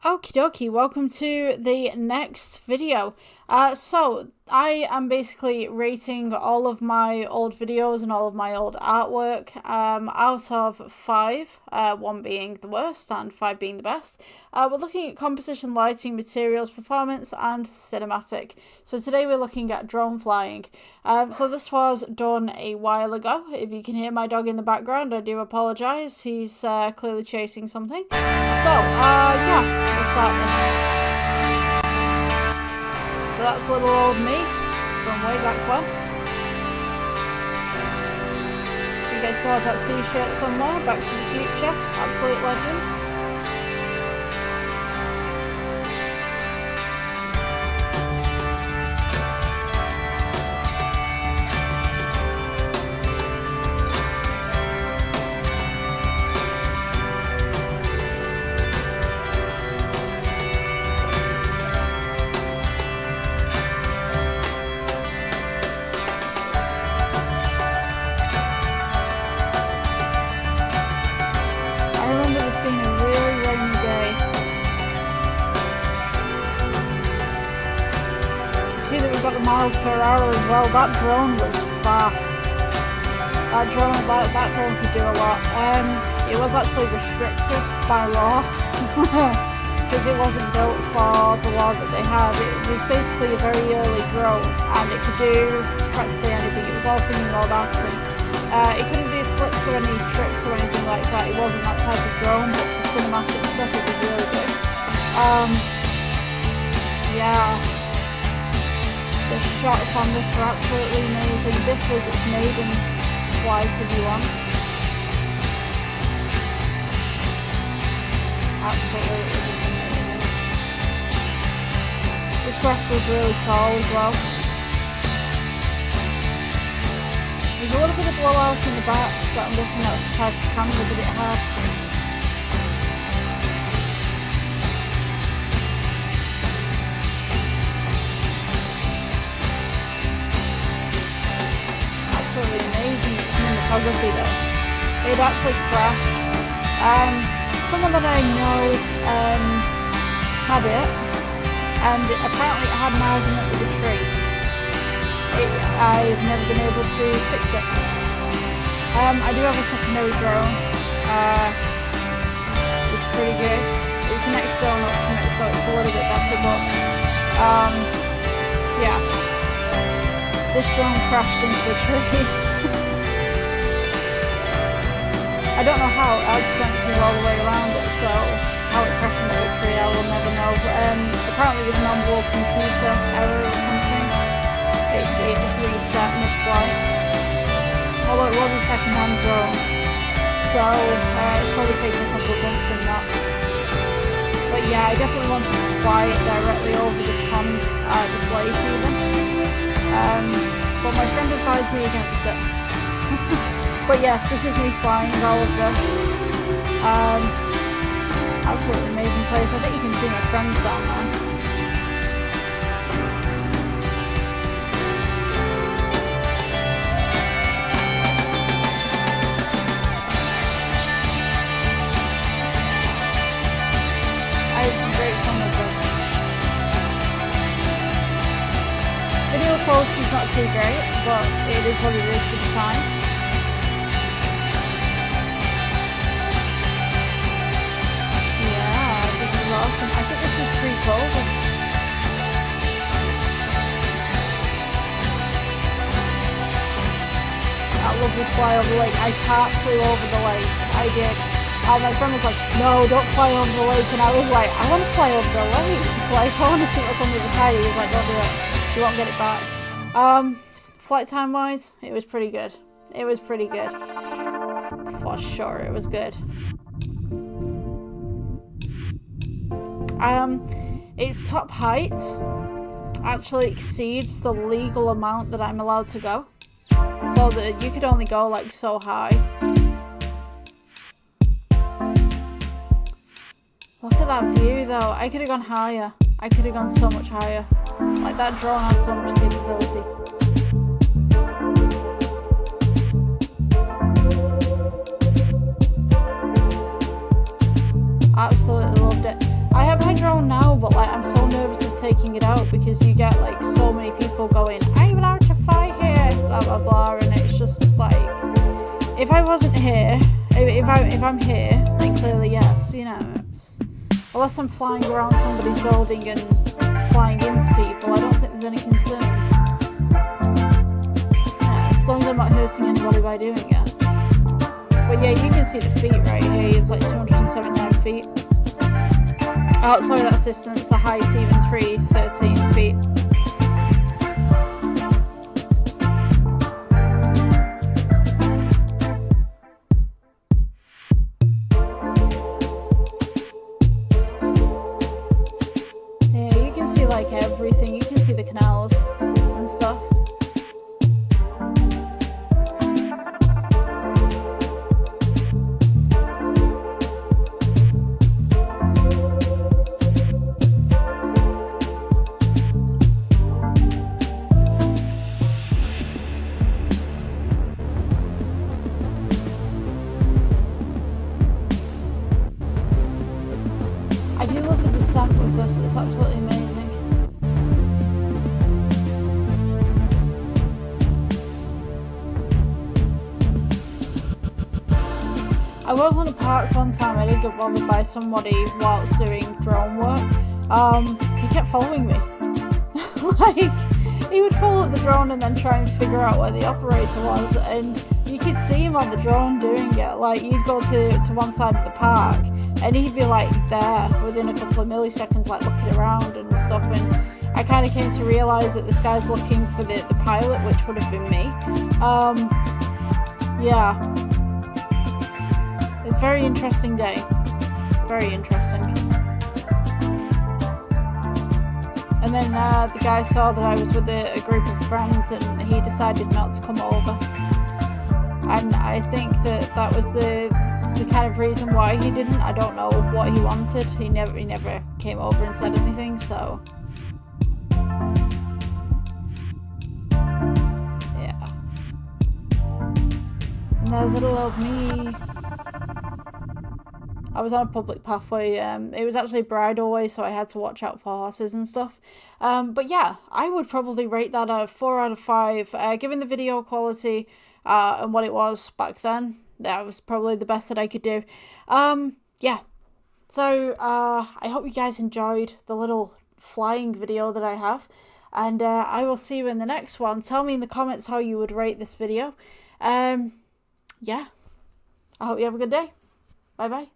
Okie dokie, welcome to the next video. So I am basically rating all of my old videos and all of my old artwork out of 5, 1 being the worst and 5 being the best. We're looking at composition, lighting, materials, performance and cinematic. So today we're looking at drone flying. So this was done a while ago. If you can hear my dog in the background, I do apologise. He's clearly chasing something. So yeah, we'll start this. So that's little old me from way back when. You guys still have that t-shirt somewhere, Back to the Future, absolute legend. See that we've got the miles per hour as well. That drone was fast. That drone could do a lot. It was actually restricted by law because it wasn't built for the law that they had. It was basically a very early drone and it could do practically anything. It was all singing, all dancing. It couldn't do flips or any tricks or anything like that. It wasn't that type of drone, but for cinematic stuff it was really good. Yeah. The shots on this were absolutely amazing. This was its maiden flight, if you want. Absolutely amazing. This grass was really tall as well. There's a little bit of blowouts in the back, but I'm guessing that's the type of camera that it had. Cinematography though. It actually crashed. Someone that I know had it, and apparently it had an argument with a tree. I've never been able to fix it. I do have a secondary drone. It's pretty good. It's an next drone up from it, so it's a little bit better, but yeah. This drone crashed into a tree. I don't know how, it had sensors all the way around it, so how it crashed into a tree I will never know. But apparently it was an onboard computer error or something. It just reset mid-flight. Although it was a second-hand drone, so it's probably taken a couple of bumps and knocks. But yeah, I definitely wanted to fly it directly over this pond, this lake even. But my friend advised me against it. But yes, this is me flying all of this. Absolutely amazing place. I think you can see my friends down there. I had some great fun with this. Video quality is not too great, but it is what it is for the time. Awesome. I think this was pre-COVID. That lovely fly over the lake. I flew over the lake. I did. And my friend was like, no, don't fly over the lake. And I was like, I want to fly over the lake. Like, I want to see what's on the other side. He was like, don't do it. You won't get it back. Flight time wise, it was pretty good. It was pretty good. For sure, it was good. Its top height actually exceeds the legal amount that I'm allowed to go. So that you could only go like so high. Look at that view though. I could have gone higher. I could have gone so much higher. Like that drone had so much capability. so nervous of taking it out because you get like so many people going, I'm allowed to fly here, blah blah blah, and it's just like, if I wasn't here, if I'm here, then clearly yes, you know, it's, unless I'm flying around somebody's building and flying into people, I don't think there's any concern. Yeah, as long as I'm not hurting anybody by doing it. But yeah, you can see the feet right here, it's like 279 feet. Oh, sorry, that's distance, the height even 313 feet. Yeah, you can see like everything, you can see the canals and stuff. I do love the descent with this, it's absolutely amazing. I was on a park one time, I did get bothered by somebody whilst doing drone work. He kept following me. Like, he would follow the drone and then try and figure out where the operator was, and you could see him on the drone doing it. Like, you'd go to one side of the park and he'd be like there within a couple of milliseconds, like looking around and stuff, and I kind of came to realise that this guy's looking for the pilot, which would have been me. Yeah, a very interesting day, very interesting. And then the guy saw that I was with a group of friends and he decided not to come over, and I think that was the kind of reason why he didn't. I don't know what he wanted. He never came over and said anything, so yeah. And there's little old me. I was on a public pathway. It was actually a bridle way, so I had to watch out for horses and stuff. But yeah, I would probably rate that a 4 out of 5. Given the video quality and what it was back then, that was probably the best that I could do. Yeah. So I hope you guys enjoyed the little flying video that I have. And I will see you in the next one. Tell me in the comments how you would rate this video. Yeah. I hope you have a good day. Bye bye.